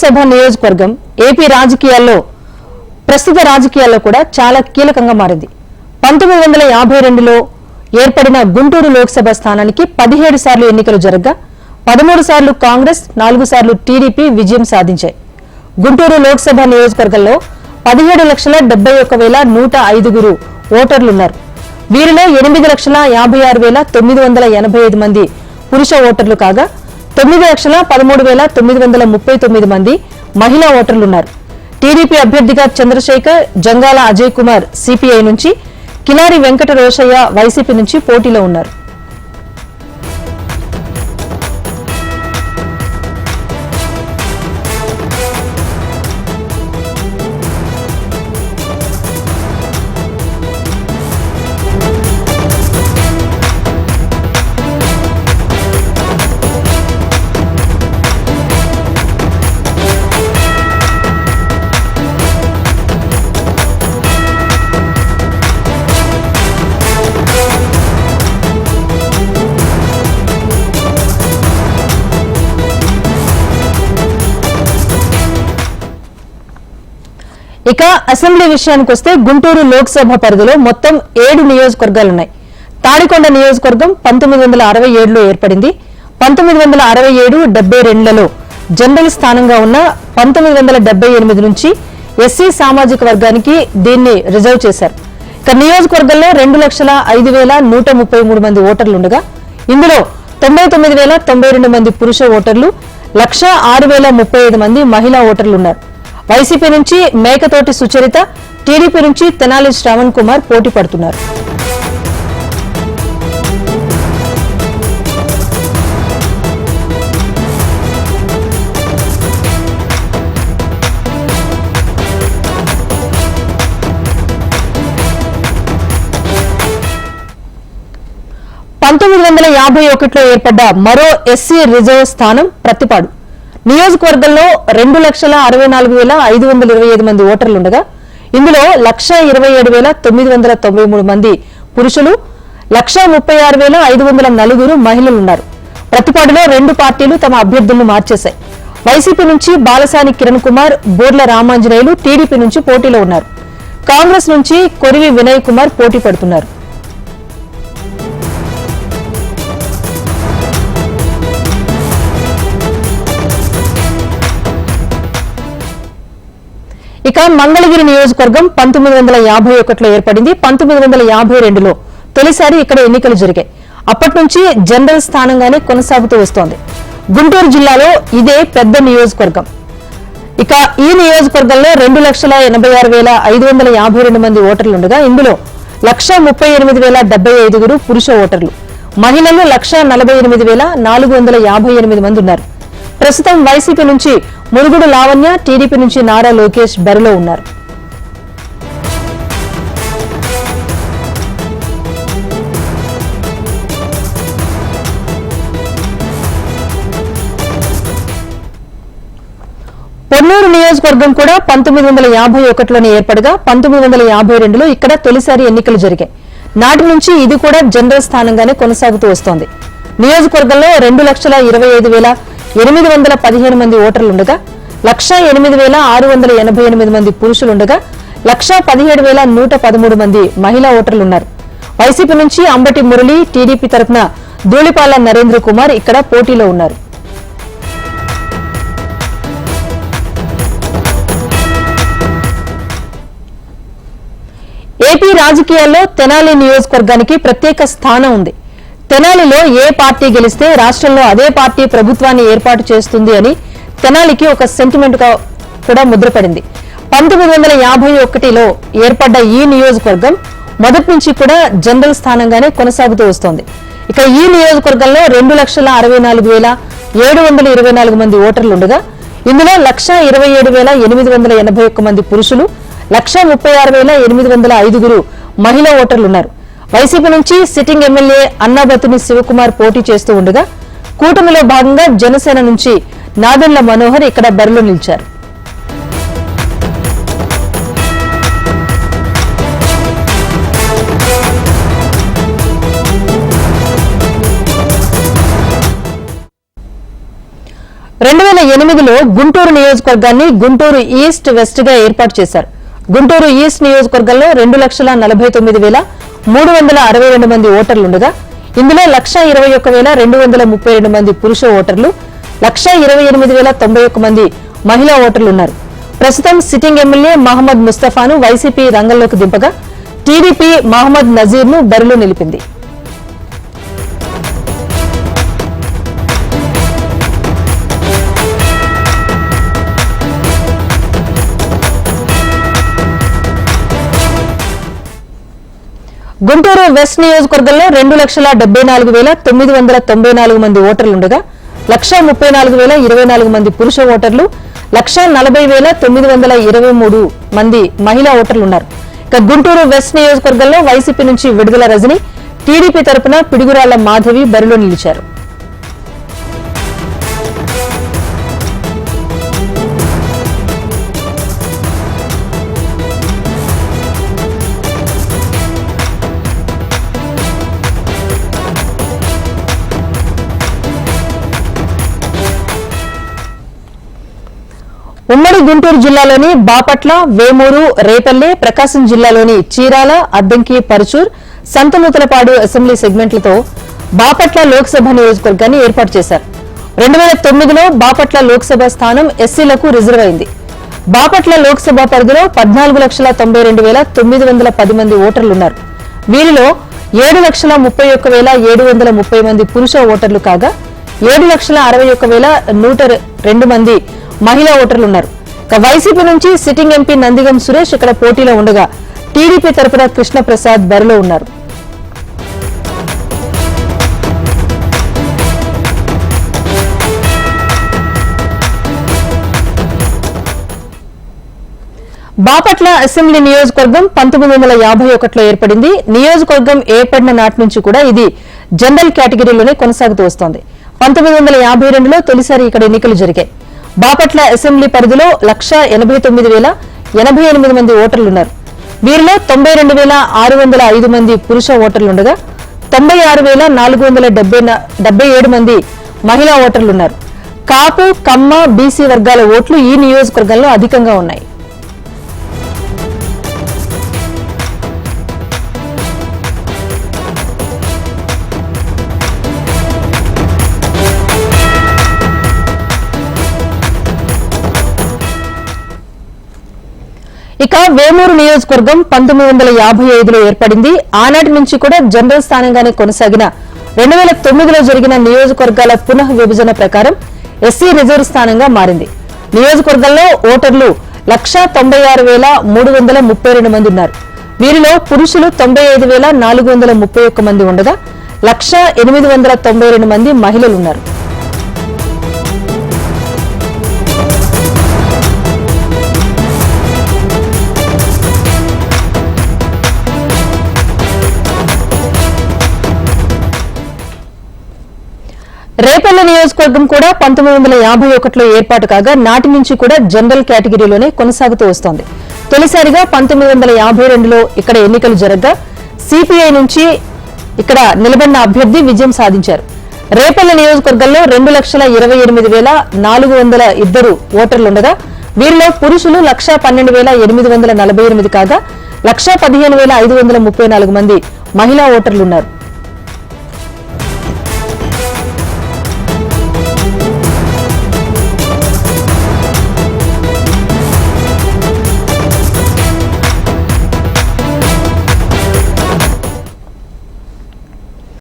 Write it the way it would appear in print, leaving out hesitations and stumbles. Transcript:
సభ నియోజకవర్గం ఏపీ రాజకీయాల్లో ప్రస్తుత రాజకీయాల్లో కూడా చాలా కీలకంగా మారింది. 1952లో ఏర్పడిన గుంటూరు లోక్సభ స్థానానికి 17 సార్లు ఎన్నికలు జరగగా 13 సార్లు కాంగ్రెస్, 4 సార్లు టీడీపీ విజయం సాధించాయి. గుంటూరు లోక్సభ నియోజకవర్గంలో 17,71,105 ఓటర్లున్నారు. వీరిలో 8,56,985 మంది పురుష ఓటర్లు కాగా 9,13,939 మంది మహిళా ఓటర్లున్నారు. టీడీపీ అభ్యర్థిగా చంద్రశేఖర్, జంగాల అజయ్ కుమార్ సిపిఐ నుంచి, కిలారి వెంకట రోషయ్య వైసీపీ నుంచి పోటీలో ఉన్నారు. ఇక అసెంబ్లీ విషయానికి వస్తే గుంటూరు లోక్సభ పరిధిలో మొత్తం 7 నియోజకవర్గాలున్నాయి. తాడికొండ నియోజకవర్గం 1967లో ఏర్పడింది. 1967-72లలో జనరల్ స్థానంగా ఉన్న 1978 నుంచి ఎస్సీ సామాజిక వర్గానికి దీన్ని రిజర్వ్ చేశారు. ఇక నియోజకవర్గంలో 2,05,133 మంది ఓటర్లుండగా ఇందులో 99,092 మంది పురుష ఓటర్లు, 1,06,035 మంది మహిళా ఓటర్లున్నారు. వైసీపీ నుంచి మేకతోటి సుచరిత, టీడీపీ నుంచి తెనాలి శ్రవణ్ కుమార్ పోటీ పడుతున్నారు. లో ఏర్పడ్డ మరో ఎస్సీ రిజర్వ్ స్థానం ప్రతిపాడు. నియోజకవర్గంలో 2,64,525 మంది ఓటర్లుండగా ఇందులో 1,27,993 మంది పురుషులు, 1,36,504 మహిళలున్నారు. ప్రతిపాడులో 2 పార్టీలు తమ అభ్యర్థులను మార్చేశాయి. వైసీపీ నుంచి బాలసాని కిరణ్ కుమార్, బోర్ల రామాంజనేయులు టీడీపీ నుంచి పోటీలో ఉన్నారు. కాంగ్రెస్ నుంచి కొరివి వినయ్ కుమార్ పోటీ పడుతున్నారు. ఇక మంగళగిరి నియోజకవర్గం 1951లో ఏర్పడింది. 1952లో తొలిసారి ఇక్కడ ఎన్నికలు జరిగాయి. అప్పటి నుంచి జనరల్ స్థానంగానే కొనసాగుతూ వస్తోంది. గుంటూరు జిల్లాలో ఇదే పెద్ద నియోజకవర్గం. ఇక ఈ నియోజకవర్గంలో 2,86,552 మంది ఓటర్లుండగా ఇందులో 1,38,075 పురుష ఓటర్లు, మహిళలు 1,48,458 మంది ఉన్నారు. ప్రస్తుతం వైసీపీ నుంచి మురుగుడు లావణ్య, టీడీపీ నుంచి నారా లోకేష్ బరిలో ఉన్నారు. పొన్నూరు నియోజకవర్గం కూడా 1951లోనే ఏర్పడగా 1952లో ఇక్కడ తొలిసారి ఎన్నికలు జరిగాయి. నాటి నుంచి ఇది కూడా జనరల్ స్థానంగానే కొనసాగుతూ వస్తోంది. నియోజకవర్గంలో 2,20,815 మంది ఓటర్లుండగా 1,08,688 మంది పురుషులుండగా 1,17,113 మంది మహిళా ఓటర్లున్నారు. వైసీపీ నుంచి అంబటి మురళి, టీడీపీ తరఫున ధూళిపాల నరేంద్ర కుమార్ ఇక్కడ పోటీలో ఉన్నారు. ఏపీ రాజకీయాల్లో తెనాలి నియోజకవర్గానికి ప్రత్యేక స్థానం ఉంది. తెనాలిలో ఏ పార్టీ గెలిస్తే రాష్ట్రంలో అదే పార్టీ ప్రభుత్వాన్ని ఏర్పాటు చేస్తుంది అని తెనాలికి ఒక సెంటిమెంట్ గా కూడా ముద్రపడింది. 1951లో ఏర్పడ్డ ఈ నియోజకవర్గం మొదటి నుంచి కూడా జనరల్ స్థానంగానే కొనసాగుతూ వస్తోంది. ఇక ఈ నియోజకవర్గంలో 2,64,724 మంది ఓటర్లుండగా ఇందులో 1,27,881 మంది పురుషులు, 1,36,805 మహిళా ఓటర్లున్నారు. వైసీపీ నుంచి సిట్టింగ్ ఎమ్మెల్యే అన్నాబతుని శివకుమార్ పోటీ చేస్తూ ఉండగా కూటమిలో భాగంగా జనసేన నుంచి నాదెండ్ల మనోహర్ ఇక్కడ బరిలో నిలిచారు. 2008లో గుంటూరు నియోజకవర్గాన్ని గుంటూరు ఈస్ట్ వెస్ట్ గా ఏర్పాటు చేశారు. గుంటూరు ఈస్ట్ నియోజకవర్గంలో 2,49,362 మంది ఓటర్లుండగా ఇందులో 1,21,232 మంది పురుష ఓటర్లు, 1,28,091 మంది మహిళా ఓటర్లున్నారు. ప్రస్తుతం సిట్టింగ్ ఎమ్మెల్యే మహమ్మద్ ముస్తఫాను వైసీపీ రంగంలోకి దింపగా టీడీపీ మహమ్మద్ నజీర్ ను బరిలో నిలిపింది. గుంటూరు వెస్ట్ నియోజకవర్గంలో 2,74,994 మంది ఓటర్లుండగా 1,34,024 మంది పురుష ఓటర్లు, 1,40,923 మంది మహిళా ఓటర్లున్నారు. ఇక గుంటూరు వెస్ట్ నియోజకవర్గంలో వైసీపీ నుంచి విడుదల రజని, టీడీపీ తరపున పిడుగురాళ్ల మాధవి బరిలో నిలిచారు. ఉమ్మడి గుంటూరు జిల్లాలోని బాపట్ల, వేమూరు, రేపల్లె, ప్రకాశం జిల్లాలోని చీరాల, అద్దంకి, పరుచూర్, సంతనూతలపాడు అసెంబ్లీ సెగ్మెంట్లతో బాపట్ల లోక్సభ నియోజకవర్గాన్ని ఏర్పాటు చేశారు. 2009లో బాపట్ల లోక్సభ స్థానం ఎస్సీలకు రిజర్వ్ అయింది. బాపట్ల లోక్సభ పరిధిలో 14,92,910 మంది ఓటర్లున్నారు. వీరిలో 7,31,730 మంది పురుష ఓటర్లు కాగా 7,61,102 మంది మహిళా ఓటర్లున్నారు. వైసీపీ నుంచి సిట్టింగ్ ఎంపీ నందిగం సురేష్ ఇక్కడ పోటీలో ఉండగా టీడీపీ తరపున కృష్ణప్రసాద్ బరిలో ఉన్నారు. బాపట్ల అసెంబ్లీ నియోజకవర్గం 1951లో ఏర్పడింది. నియోజకవర్గం ఏర్పడిన నాటి నుంచి కూడా ఇది జనరల్ కేటగిరీలోనే కొనసాగుతూ వస్తోంది. 1952లో తొలిసారి ఇక్కడ ఎన్నికలు జరిగాయి. బాపట్ల అసెంబ్లీ పరిధిలో 1,89,088 మంది ఓటర్లున్నారు. వీరిలో 92,605 మంది పురుష ఓటర్లుండగా 96,477 మంది మహిళా ఓటర్లున్నారు. కాపు, కమ్మ, బీసీ వర్గాల ఓట్లు ఈ నియోజకవర్గంలో అధికంగా ఉన్నాయి. ఇక వేమూరు నియోజకవర్గం 1955లో ఏర్పడింది. ఆనాటి నుంచి కూడా జనరల్ స్థానంగానే కొనసాగిన 2009లో జరిగిన నియోజకవర్గాల పునః విభజన ప్రకారం ఎస్సీ రిజర్వ్ స్థానంగా మారింది. నియోజకవర్గంలో ఓటర్లు 1,96,332 మంది ఉన్నారు. వీరిలో పురుషులు 95,431 మంది ఉండగా 1,892 మంది మహిళలున్నారు. రేపల్లె నియోజకవర్గం కూడా 1951లో ఏర్పాటు కాగా నాటి నుంచి కూడా జనరల్ కేటగిరీలోనే కొనసాగుతూ వస్తోంది. తొలిసారిగా 1952లో ఇక్కడ ఎన్నికలు జరగగా సిపిఐ నుంచి ఇక్కడ నిలబడిన అభ్యర్థి విజయం సాధించారు. రేపల్లె నియోజకవర్గంలో 2,20,402 ఓటర్లుండగా వీరిలో పురుషులు 1,12,848 కాగా 1,15,534 మంది మహిళా ఓటర్లున్నారు.